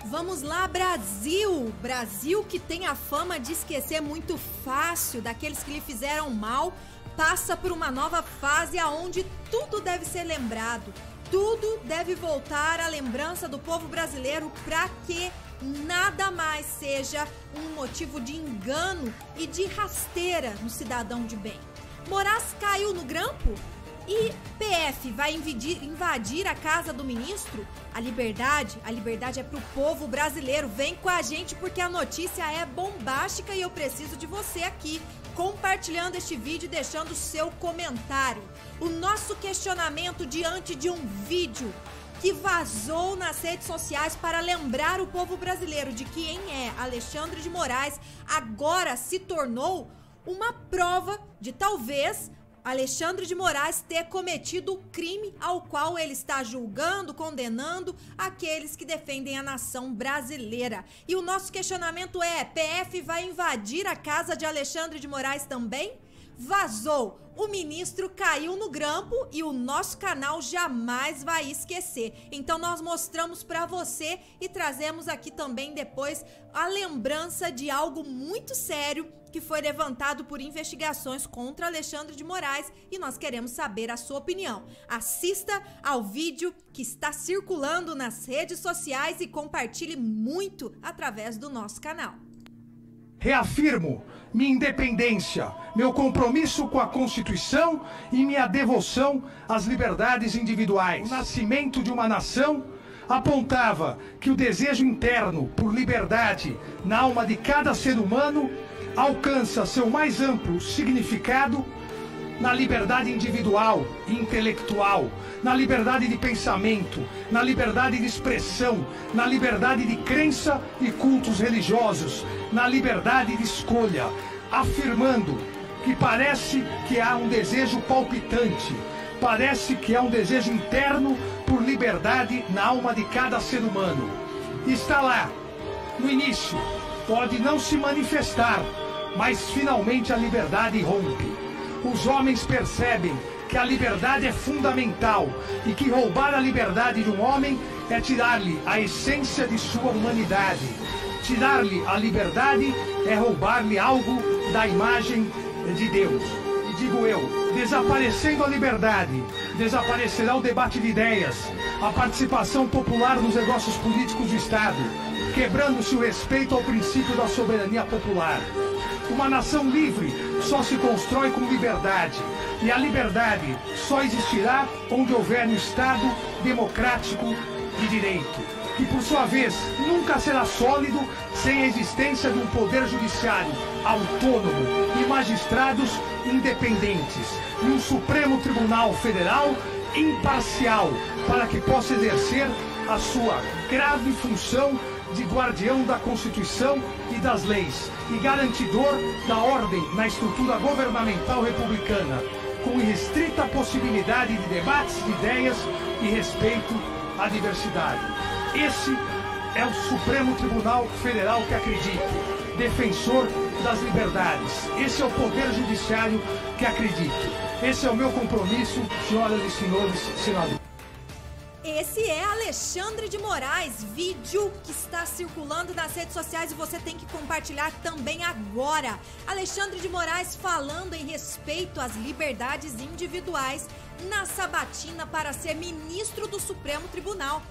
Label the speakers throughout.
Speaker 1: Vamos lá, Brasil! Brasil que tem a fama de esquecer muito fácil daqueles que lhe fizeram mal, passa por uma nova fase aonde tudo deve ser lembrado. Tudo deve voltar à lembrança do povo brasileiro para que nada mais seja um motivo de engano e de rasteira no cidadão de bem. Moraes caiu no grampo? E PF vai invadir a casa do ministro? A liberdade é pro povo brasileiro. Vem com a gente porque a notícia é bombástica e eu preciso de você aqui, compartilhando este vídeo e deixando o seu comentário. O nosso questionamento diante de um vídeo que vazou nas redes sociais para lembrar o povo brasileiro de que quem é Alexandre de Moraes agora se tornou uma prova de talvez Alexandre de Moraes ter cometido o crime ao qual ele está julgando, condenando aqueles que defendem a nação brasileira. E o nosso questionamento é: PF vai invadir a casa de Alexandre de Moraes também? Vazou, o ministro caiu no grampo e o nosso canal jamais vai esquecer. Então nós mostramos para você e trazemos aqui também depois a lembrança de algo muito sério que foi levantado por investigações contra Alexandre de Moraes e nós queremos saber a sua opinião. Assista ao vídeo que está circulando nas redes sociais e compartilhe muito através do nosso canal.
Speaker 2: Reafirmo minha independência, meu compromisso com a Constituição e minha devoção às liberdades individuais. O nascimento de uma nação apontava que o desejo interno por liberdade na alma de cada ser humano alcança seu mais amplo significado na liberdade individual e intelectual, na liberdade de pensamento, na liberdade de expressão, na liberdade de crença e cultos religiosos, na liberdade de escolha, afirmando que parece que há um desejo palpitante, parece que há um desejo interno por liberdade na alma de cada ser humano. Está lá, no início, pode não se manifestar, mas finalmente a liberdade rompe. Os homens percebem que a liberdade é fundamental e que roubar a liberdade de um homem é tirar-lhe a essência de sua humanidade. Tirar-lhe a liberdade é roubar-lhe algo da imagem de Deus. E digo eu, desaparecendo a liberdade, desaparecerá o debate de ideias, a participação popular nos negócios políticos do Estado, quebrando-se o respeito ao princípio da soberania popular. Uma nação livre só se constrói com liberdade, e a liberdade só existirá onde houver um Estado democrático de direito, que por sua vez nunca será sólido sem a existência de um poder judiciário autônomo e magistrados independentes, e um Supremo Tribunal Federal imparcial para que possa exercer a sua grave função de guardião da Constituição e das leis e garantidor da ordem na estrutura governamental republicana, com irrestrita possibilidade de debates de ideias e respeito à diversidade. Esse é o Supremo Tribunal Federal que acredito, defensor das liberdades. Esse é o Poder Judiciário que acredito. Esse é o meu compromisso, senhoras e senhores senadores.
Speaker 1: Esse é Alexandre de Moraes, vídeo que está circulando nas redes sociais e você tem que compartilhar também agora. Alexandre de Moraes falando em respeito às liberdades individuais na sabatina para ser ministro do Supremo Tribunal.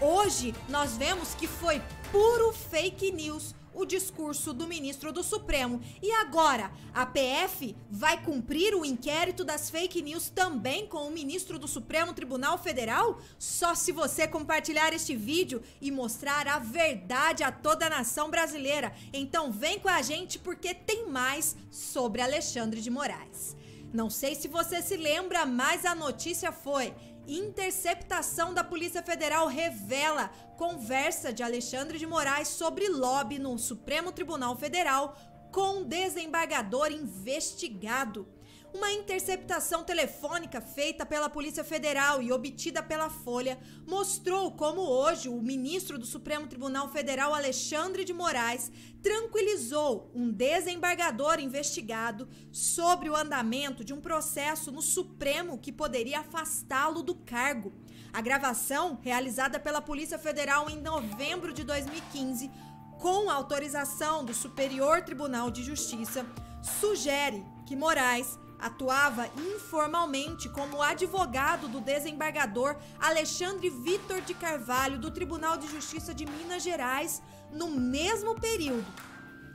Speaker 1: Hoje nós vemos que foi puro fake news o discurso do ministro do Supremo. E agora, a PF vai cumprir o inquérito das fake news também com o ministro do Supremo Tribunal Federal? Só se você compartilhar este vídeo e mostrar a verdade a toda a nação brasileira. Então vem com a gente porque tem mais sobre Alexandre de Moraes. Não sei se você se lembra, mas a notícia foi: interceptação da Polícia Federal revela conversa de Alexandre de Moraes sobre lobby no Supremo Tribunal Federal com desembargador investigado. Uma interceptação telefônica feita pela Polícia Federal e obtida pela Folha mostrou como hoje o ministro do Supremo Tribunal Federal, Alexandre de Moraes, tranquilizou um desembargador investigado sobre o andamento de um processo no Supremo que poderia afastá-lo do cargo. A gravação, realizada pela Polícia Federal em novembro de 2015, com autorização do Superior Tribunal de Justiça, sugere que Moraes atuava informalmente como advogado do desembargador Alexandre Vitor de Carvalho do Tribunal de Justiça de Minas Gerais no mesmo período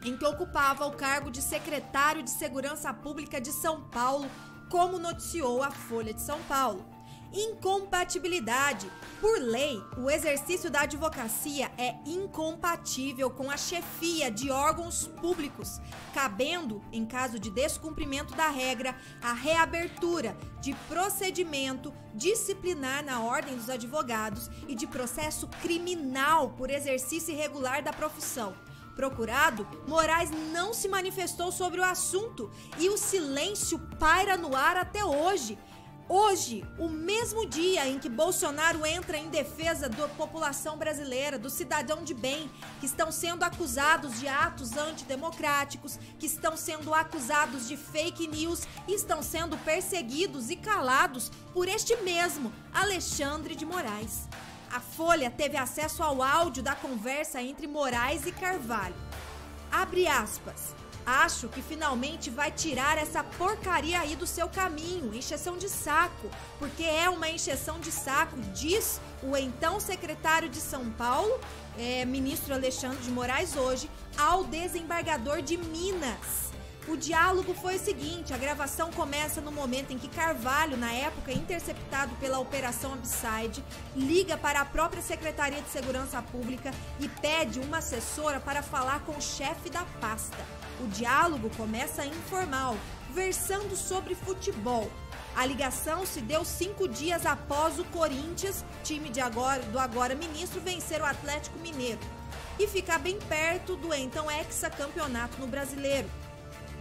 Speaker 1: em que ocupava o cargo de secretário de Segurança Pública de São Paulo, como noticiou a Folha de São Paulo. Incompatibilidade. Por lei, o exercício da advocacia é incompatível com a chefia de órgãos públicos, cabendo, em caso de descumprimento da regra, a reabertura de procedimento disciplinar na Ordem dos Advogados e de processo criminal por exercício irregular da profissão. Procurado, Moraes não se manifestou sobre o assunto e o silêncio paira no ar até hoje. Hoje, o mesmo dia em que Bolsonaro entra em defesa da população brasileira, do cidadão de bem, que estão sendo acusados de atos antidemocráticos, que estão sendo acusados de fake news e estão sendo perseguidos e calados por este mesmo Alexandre de Moraes. A Folha teve acesso ao áudio da conversa entre Moraes e Carvalho. Abre aspas. Acho que finalmente vai tirar essa porcaria aí do seu caminho, encheção de saco, porque é uma encheção de saco, diz o então secretário de São Paulo, ministro Alexandre de Moraes hoje, ao desembargador de Minas. O diálogo foi o seguinte, a gravação começa no momento em que Carvalho, na época interceptado pela Operação Upside, liga para a própria Secretaria de Segurança Pública e pede uma assessora para falar com o chefe da pasta. O diálogo começa informal, versando sobre futebol. A ligação se deu 5 dias após o Corinthians, time do agora ministro, vencer o Atlético Mineiro e ficar bem perto do então hexacampeonato no Brasileiro.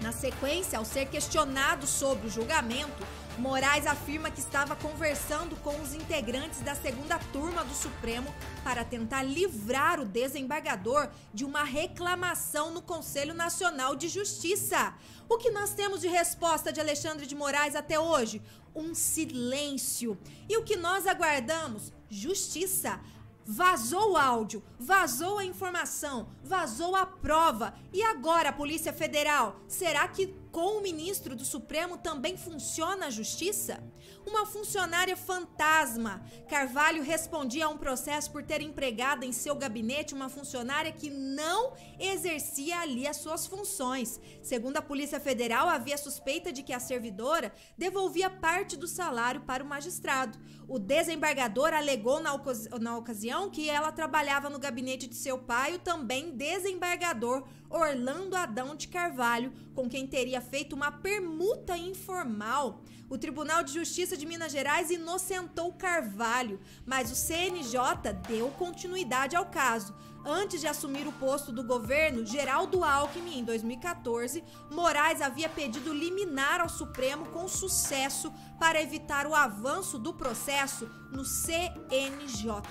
Speaker 1: Na sequência, ao ser questionado sobre o julgamento, Moraes afirma que estava conversando com os integrantes da segunda turma do Supremo para tentar livrar o desembargador de uma reclamação no Conselho Nacional de Justiça. O que nós temos de resposta de Alexandre de Moraes até hoje? Um silêncio. E o que nós aguardamos? Justiça. Vazou o áudio, vazou a informação, vazou a prova. E agora, a Polícia Federal? Será que com o ministro do Supremo também funciona a justiça? Uma funcionária fantasma. Carvalho respondia a um processo por ter empregado em seu gabinete uma funcionária que não exercia ali as suas funções. Segundo a Polícia Federal, havia suspeita de que a servidora devolvia parte do salário para o magistrado. O desembargador alegou na ocasião que ela trabalhava no gabinete de seu pai, o também desembargador Orlando Adão de Carvalho, com quem teria feito uma permuta informal. O Tribunal de Justiça de Minas Gerais inocentou Carvalho, mas o CNJ deu continuidade ao caso. Antes de assumir o posto do governo, Geraldo Alckmin, em 2014, Moraes havia pedido liminar ao Supremo com sucesso para evitar o avanço do processo no CNJ.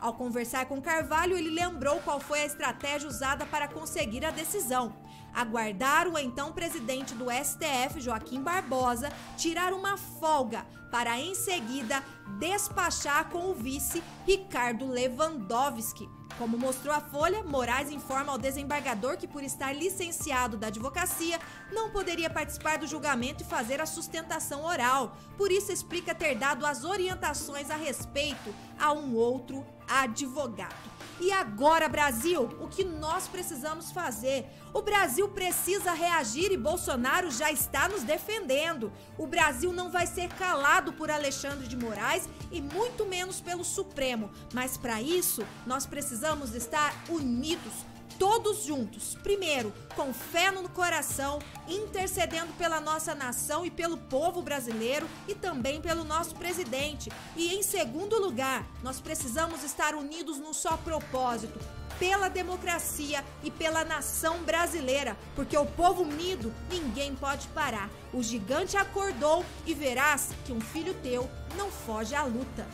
Speaker 1: Ao conversar com Carvalho, ele lembrou qual foi a estratégia usada para conseguir a decisão. Aguardar o então presidente do STF, Joaquim Barbosa, tirar uma folga para, em seguida, despachar com o vice Ricardo Lewandowski. Como mostrou a Folha, Moraes informa ao desembargador que, por estar licenciado da advocacia, não poderia participar do julgamento e fazer a sustentação oral. Por isso, explica ter dado as orientações a respeito a um outro advogado. E agora, Brasil, o que nós precisamos fazer? O Brasil precisa reagir e Bolsonaro já está nos defendendo. O Brasil não vai ser calado por Alexandre de Moraes e muito menos pelo Supremo. Mas para isso, nós precisamos estar unidos, todos juntos. Primeiro, com fé no coração, intercedendo pela nossa nação e pelo povo brasileiro e também pelo nosso presidente. E em segundo lugar, nós precisamos estar unidos num só propósito, pela democracia e pela nação brasileira, porque o povo unido ninguém pode parar. O gigante acordou e verás que um filho teu não foge à luta.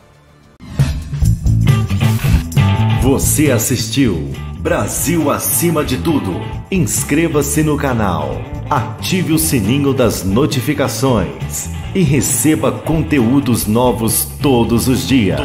Speaker 3: Você assistiu Brasil Acima de Tudo. Inscreva-se no canal, ative o sininho das notificações e receba conteúdos novos todos os dias.